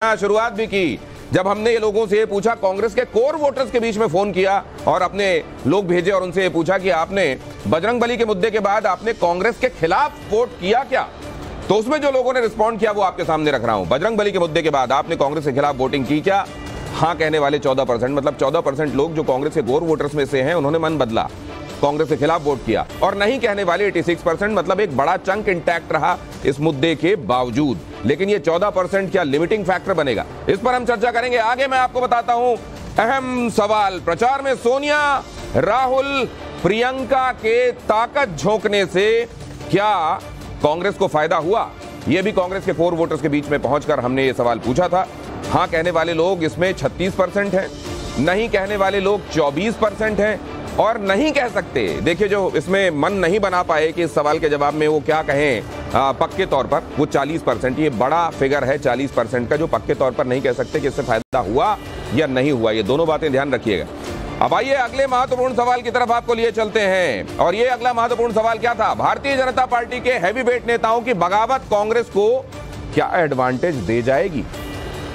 शुरुआत भी की जब हमने ये लोगों से ये पूछा, कांग्रेस के कोर वोटर्स के बीच में फोन किया और अपने लोग भेजे और उनसे ये पूछा कि आपने बजरंगबली के मुद्दे के बाद आपने कांग्रेस के खिलाफ वोट किया क्या। तो उसमें जो लोगों ने रिस्पॉन्ड किया वो आपके सामने रख रहा हूं। बजरंगबली के मुद्दे के बाद आपने कांग्रेस के खिलाफ वोटिंग की क्या? हाँ कहने वाले 14%, मतलब 14% लोग जो कांग्रेस के कोर वोटर्स में से हैं उन्होंने मन बदला, कांग्रेस के खिलाफ वोट किया। और नहीं कहने वाले 86%, मतलब एक बड़ा चंक इंटैक्ट रहा इस मुद्दे के बावजूद। लेकिन ये 14% क्या लिमिटिंग फैक्टर बनेगा, इस पर हम चर्चा करेंगे। आगे मैं आपको बताता हूं अहम सवाल, प्रचार में सोनिया राहुल प्रियंका के ताकत झोंकने से क्या कांग्रेस को फायदा हुआ? यह भी कांग्रेस के कोर वोटर्स के बीच में पहुंचकर हमने ये सवाल पूछा था। हाँ कहने वाले लोग इसमें 36% हैं, नहीं कहने वाले लोग 24% हैं, और नहीं कह सकते, देखिए जो इसमें मन नहीं बना पाए कि इस सवाल के जवाब में वो क्या कहें पक्के तौर पर, वो 40%। ये बड़ा फिगर है 40% का, जो पक्के तौर पर नहीं कह सकते कि इससे फायदा हुआ या नहीं हुआ। ये दोनों बातें ध्यान रखिएगा। अब आइए अगले महत्वपूर्ण सवाल की तरफ आपको लिए चलते हैं। और ये अगला महत्वपूर्ण सवाल क्या था? भारतीय जनता पार्टी के हैवीवेट नेताओं की बगावत कांग्रेस को क्या एडवांटेज दे जाएगी?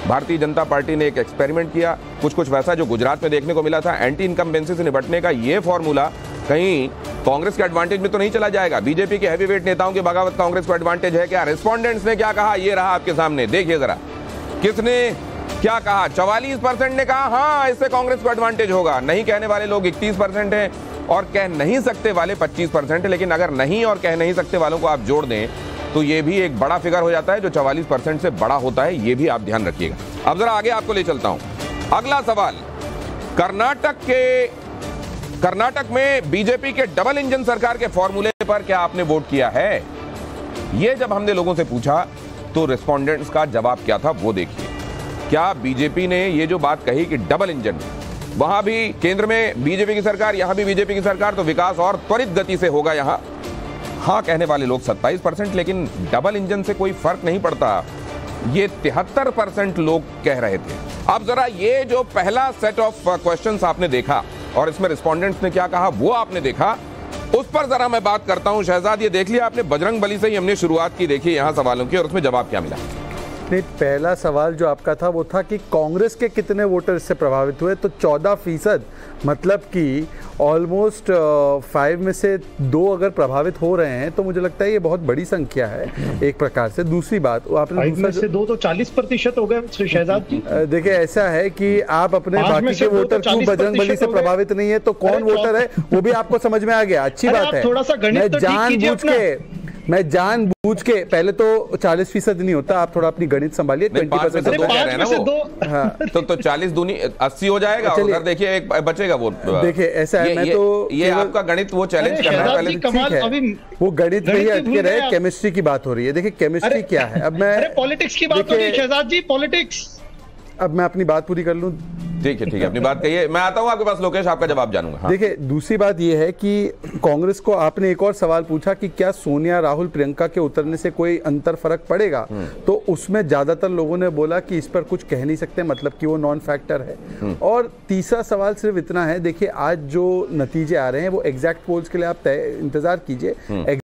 भारतीय जनता पार्टी ने एक एक्सपेरिमेंट किया, कुछ वैसा जो गुजरात में देखने को मिला था। एंटी इनकम्बेंसी से निपटने का ये फॉर्मूला कहीं कांग्रेस के एडवांटेज में तो नहीं चला जाएगा? बीजेपी के हैवीवेट नेताओं की बगावत कांग्रेस को एडवांटेज है क्या? रिस्पोंडेंट्स ने क्या कहा ये रहा आपके सामने, देखिए जरा किसने क्या कहा। 44% ने कहा हाँ इससे कांग्रेस को एडवांटेज होगा, नहीं कहने वाले लोग 31% हैं, और कह नहीं सकते वाले 25% है। लेकिन अगर नहीं और कह नहीं सकते वालों को आप जोड़ दें तो ये भी एक बड़ा फिगर हो जाता है जो 44% से बड़ा होता है। ये भी आप ध्यान रखिएगा। अब जरा आगे आपको ले चलता हूं। अगला सवाल, कर्नाटक में बीजेपी के डबल इंजन सरकार के फॉर्मूले पर क्या आपने वोट किया है? ये जब हमने लोगों से पूछा तो रिस्पोंडेंट्स का जवाब क्या था वो देखिए। क्या बीजेपी ने ये जो बात कही कि डबल इंजन, वहां भी केंद्र में बीजेपी की सरकार, यहां भी बीजेपी की सरकार, तो विकास और त्वरित गति से होगा यहां। हाँ कहने वाले लोग 27%, लेकिन डबल इंजन से कोई फर्क नहीं पड़ता, ये 73% लोग कह रहे थे। अब जरा ये जो पहला सेट ऑफ क्वेश्चंस आपने देखा और इसमें रिस्पोंडेंट्स ने क्या कहा वो आपने देखा, उस पर जरा मैं बात करता हूं। शहजाद ये देख लिया आपने, बजरंगबली से ही हमने शुरुआत की, देखिए यहां सवालों की, और उसमें जवाब क्या मिला। नहीं, पहला सवाल जो आपका था वो था कि कांग्रेस के कितने वोटर इससे प्रभावित हुए, तो 14%, मतलब कि ऑलमोस्ट 5 में से 2 अगर प्रभावित हो रहे हैं तो मुझे लगता है ये बहुत बड़ी संख्या है एक प्रकार से। दूसरी बात, आपने 5 में से 2 तो 40% हो गए शहजाद जी। देखिए ऐसा है कि आप अपने बाकी के वोटर क्यों बजरंगबली से प्रभावित नहीं है, तो कौन वोटर है वो भी आपको समझ में आ गया, अच्छी बात है। थोड़ा सा गणित मैं जानबूझ के, पहले तो 40% नहीं होता, आप थोड़ा अपनी गणित संभालिए। 20% तो 40 दूनी 80 हो जाएगा, अगर देखिए एक बचेगा वोट। देखिए ऐसा है, मैं तो ये आपका गणित वो चैलेंज कर रहा है पहले, ठीक है, वो गणित में ही अटके रहे, केमिस्ट्री की बात हो रही है। देखिए केमिस्ट्री क्या है, अब मैं पॉलिटिक्स की बात हो रही है शहजाद जी, पॉलिटिक्स। अब मैं अपनी बात पूरी कर लूं। ठीक है अपनी बात कहिए, मैं आता हूं आपके पास लोकेश, आपका जवाब जानूंगा। हाँ। देखिए दूसरी बात यह है कि कांग्रेस को आपने एक और सवाल पूछा कि क्या सोनिया राहुल प्रियंका के उतरने से कोई अंतर फर्क पड़ेगा, तो उसमें ज्यादातर लोगों ने बोला कि इस पर कुछ कह नहीं सकते, मतलब कि वो नॉन फैक्टर है। और तीसरा सवाल सिर्फ इतना है, देखिए आज जो नतीजे आ रहे हैं वो एग्जैक्ट पोल्स के लिए आप इंतजार कीजिए।